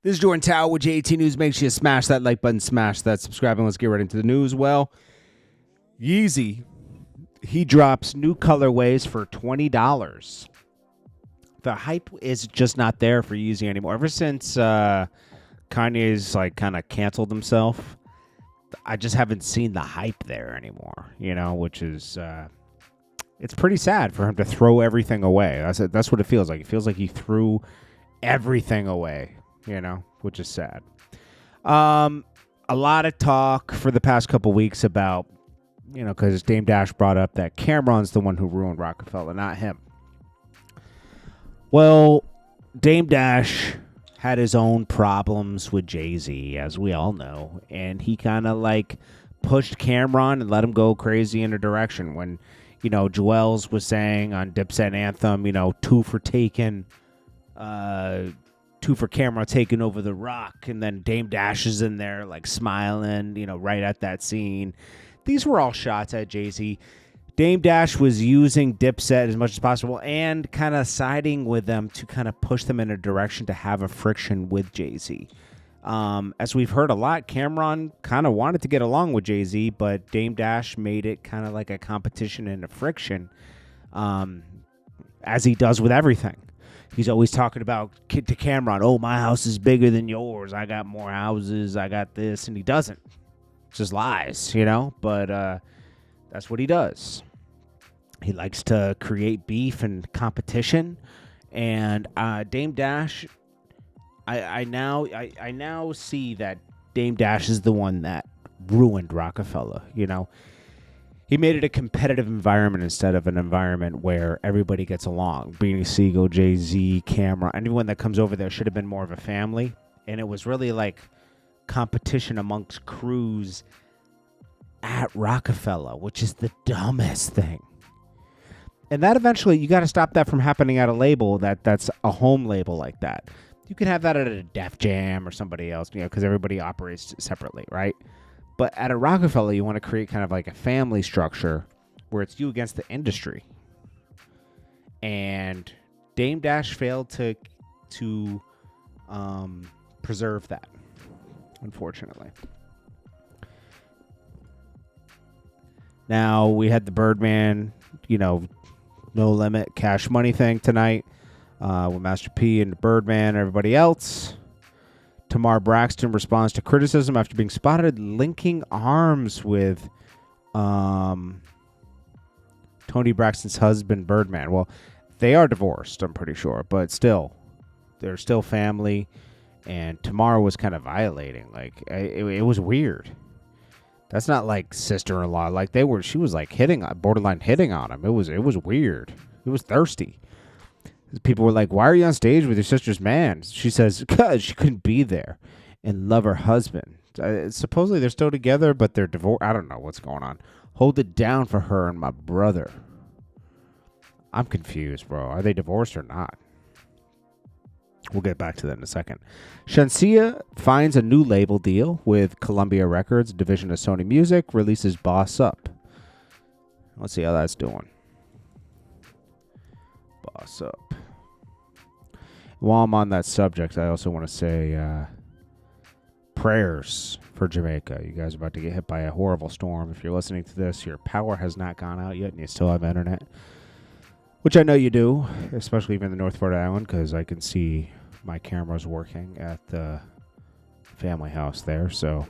This is JordanTower with JT News. Make sure you smash that like button, smash that subscribe, and let's get right into the news. Well, Yeezy, he drops new colorways for $20. The hype is just not there for Yeezy anymore. Ever since Kanye's kind of canceled himself, I just haven't seen the hype there anymore, which is it's pretty sad for him to throw everything away. That's what it feels like. It feels like he threw everything away, which is sad. A lot of talk for the past couple weeks about, because Dame Dash brought up that Cameron's the one who ruined Rockefeller, not him. Well, Dame Dash had his own problems with Jay-Z, as we all know, and he kind of pushed Cameron and let him go crazy in a direction when, Joel's was saying on Dipset Anthem, two for taking, two for Cameron taking over the rock, and then Dame Dash is in there smiling, right at that scene. These were all shots at Jay-Z. Dame Dash was using Dipset as much as possible and kind of siding with them to kind of push them in a direction to have a friction with Jay-Z. As we've heard a lot, Cameron kind of wanted to get along with Jay-Z, but Dame Dash made it kind of like a competition and a friction, as he does with everything. He's always talking about to Cameron, oh, my house is bigger than yours. I got more houses. I got this. And he doesn't. It's just lies, but that's what he does. He likes to create beef and competition, and Dame Dash. I now see that Dame Dash is the one that ruined Rockefeller. He made it a competitive environment instead of an environment where everybody gets along. Beanie Siegel, Jay-Z, Cameron, anyone that comes over there should have been more of a family, and it was really competition amongst crews at Rockefeller, which is the dumbest thing. And that eventually, you got to stop that from happening at a label that's a home label like that. You can have that at a Def Jam or somebody else, because everybody operates separately, right? But at a Rockefeller, you want to create kind of a family structure where it's you against the industry. And Dame Dash failed to preserve that, unfortunately. Now, we had the Birdman, No Limit Cash Money thing tonight with Master P and Birdman and everybody else. Tamar Braxton responds to criticism after being spotted linking arms with Tony Braxton's husband, Birdman. Well, they are divorced, I'm pretty sure, but still, they're still family, and Tamar was kind of violating. It was weird. That's not sister-in-law. She was borderline hitting on him. It was weird. It was thirsty. People were like, why are you on stage with your sister's man? She says, because she couldn't be there and love her husband. Supposedly they're still together, but they're divorced. I don't know what's going on. Hold it down for her and my brother. I'm confused, bro. Are they divorced or not? We'll get back to that in a second. Shenseea finds a new label deal with Columbia Records, division of Sony Music, releases Boss Up. Let's see how that's doing. Boss Up. While I'm on that subject, I also want to say prayers for Jamaica. You guys are about to get hit by a horrible storm. If you're listening to this, your power has not gone out yet and you still have internet, which I know you do, especially even in the North Port Island, because I can see my camera's working at the family house there, so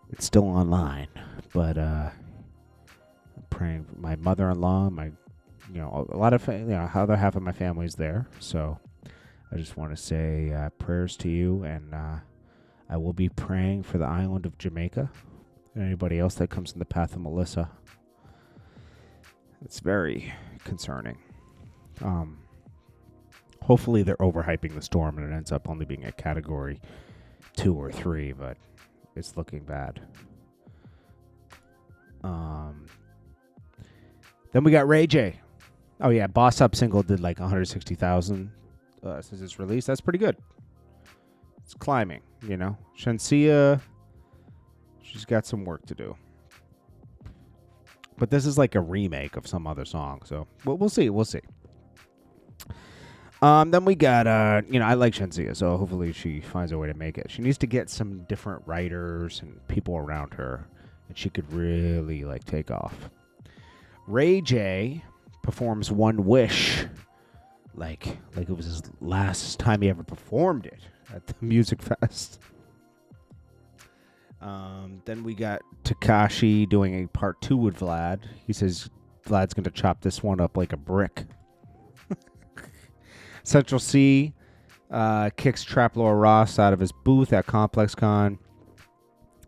it's still online. But I'm praying for my mother-in-law, a lot of other half of my family's there. So I just want to say prayers to you, and I will be praying for the island of Jamaica and anybody else that comes in the path of Melissa. It's very concerning. Hopefully they're overhyping the storm and it ends up only being a category 2 or 3, but it's looking bad. Then we got Ray J. Oh yeah, Boss Up single did 160,000 since its release. That's pretty good. It's climbing, Shenseea, she's got some work to do. But this is a remake of some other song, so we'll see. Then we got, I like Shensia, so hopefully she finds a way to make it. She needs to get some different writers and people around her, and she could really, take off. Ray J performs One Wish, like it was his last time he ever performed it at the Music Fest. Then we got Tekashi doing a part 2 with Vlad. He says Vlad's going to chop this one up like a brick. Central C kicks Trap Lord Ross out of his booth at ComplexCon.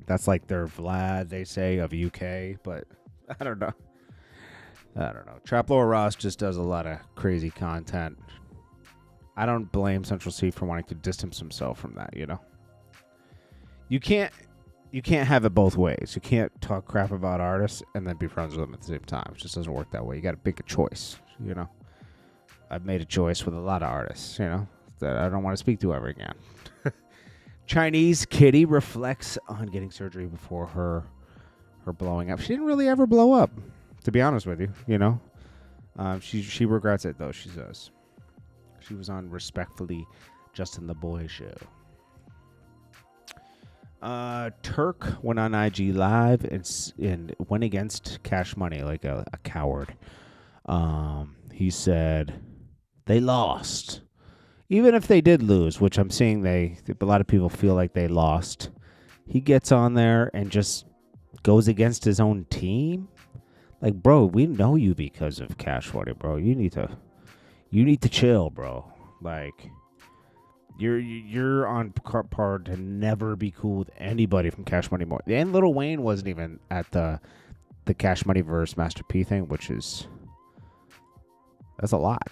That's like their Vlad, they say, of UK, but I don't know. Trap Lord Ross just does a lot of crazy content. I don't blame Central C for wanting to distance himself from that, You can't have it both ways. You can't talk crap about artists and then be friends with them at the same time. It just doesn't work that way. You got to make a choice, I've made a choice with a lot of artists, that I don't want to speak to ever again. Chinese Kitty reflects on getting surgery before her blowing up. She didn't really ever blow up, to be honest with you, She regrets it, though, she says. She was on Respectfully Justin the Boy show. Turk went on IG Live and went against Cash Money like a coward. He said they lost. Even if they did lose, which I'm seeing a lot of people feel like they lost, he gets on there and just goes against his own team. Like, bro, we know you because of Cash Money, bro. You need to chill, bro. Like, you're on par to never be cool with anybody from Cash Money more. And Lil Wayne wasn't even at the Cash Money versus Master P thing, which is that's a lot.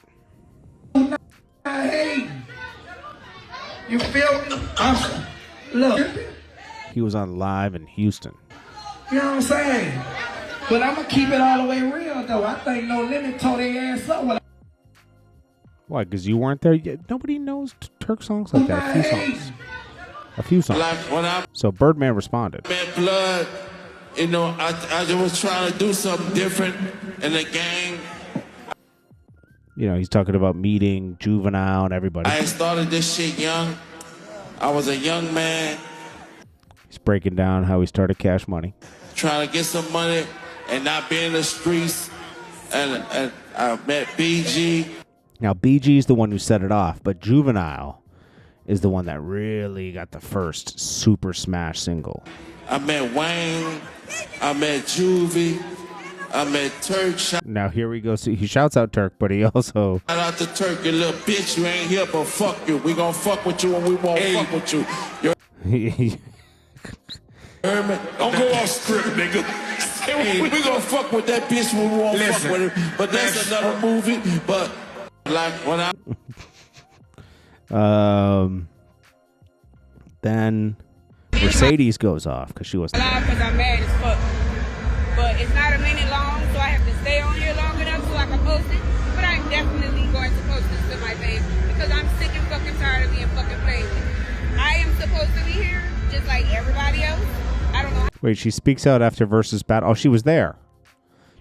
Hey, you feel me? Look. He was on live in Houston. You know what I'm saying? But I'm going to keep it all the way real, though. I think No Limit tore their ass up. Why? Because you weren't there yet? Nobody knows Turk songs like that. A few songs. So Birdman responded. Blood, I just was trying to do something different in the game. He's talking about meeting Juvenile and everybody. I started this shit young. I was a young man. He's breaking down how he started Cash Money. Trying to get some money and not be in the streets. And I met BG. Now, BG is the one who set it off, but Juvenile is the one that really got the first super smash single. I met Wayne. I met Juvie. I met Turk. Now, here we go. See, he shouts out Turk, but he also... Shout out to Turk, you little bitch. You ain't here, but fuck you. We gonna fuck with you and we won't fuck with you. You heard me? Don't go off script, nigga. Hey, we gonna fuck with that bitch when we won't fuck with her. But that's another movie. But like when then Mercedes goes off because she was live because I'm mad as fuck. But it's not a minute long, so I have to stay on here long enough so I can post it. But I'm definitely going to post this to my page because I'm sick and fucking tired of being fucking played with. I am supposed to be here just like everybody else. I don't know. Wait, she speaks out after versus battle. Oh, she was there.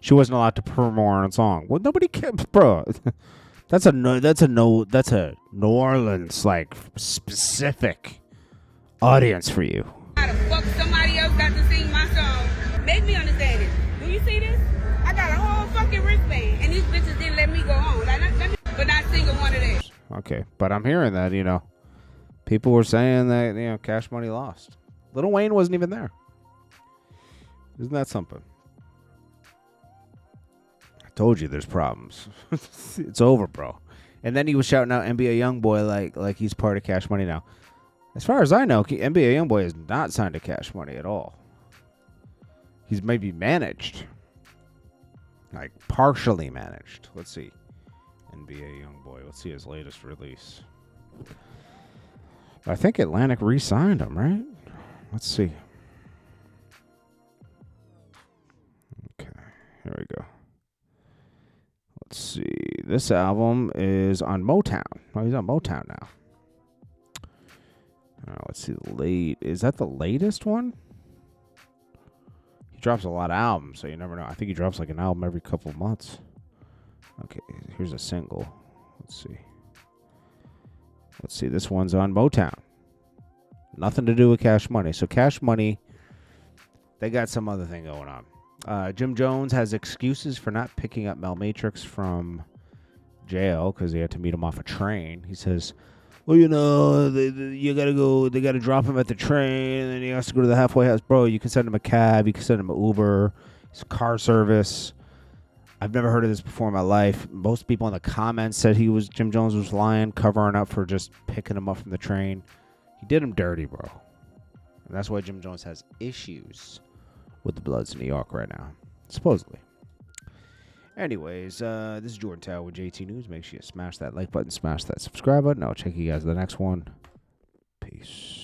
She wasn't allowed to perform on a song. Well, nobody cares, bro. That's a New Orleans specific audience for you. How the fuck somebody else got to sing my song? Make me understand it. Do you see this? I got a whole fucking wristband, and these bitches didn't let me go on. But not single one of them. Okay, but I'm hearing that people were saying that Cash Money lost. Lil Wayne wasn't even there. Isn't that something? I told you there's problems. It's over, bro. And then he was shouting out NBA YoungBoy like he's part of Cash Money now. As far as I know, NBA YoungBoy is not signed to Cash Money at all. He's maybe managed. Like, partially managed. Let's see. NBA YoungBoy. Let's see his latest release. I think Atlantic re-signed him, right? Let's see. Okay. Here we go. Let's see. This album is on Motown. Oh, he's on Motown now. Let's see. Is that the latest one? He drops a lot of albums, so you never know. I think he drops like an album every couple of months. Okay, here's a single. Let's see. Let's see. This one's on Motown. Nothing to do with Cash Money. So Cash Money, they got some other thing going on. Jim Jones has excuses for not picking up Mel Matrix from jail because he had to meet him off a train. He says, well, you know, you got to go, they got to drop him at the train, and then he has to go to the halfway house. Bro, you can send him a cab. You can send him an Uber. It's car service. I've never heard of this before in my life. Most people in the comments said Jim Jones was lying, covering up for just picking him up from the train. He did him dirty, bro. And that's why Jim Jones has issues with the Bloods in New York right now, supposedly. Anyways, this is Jordan Tower with JT News. Make sure you smash that like button, smash that subscribe button. I'll check you guys in the next one. Peace.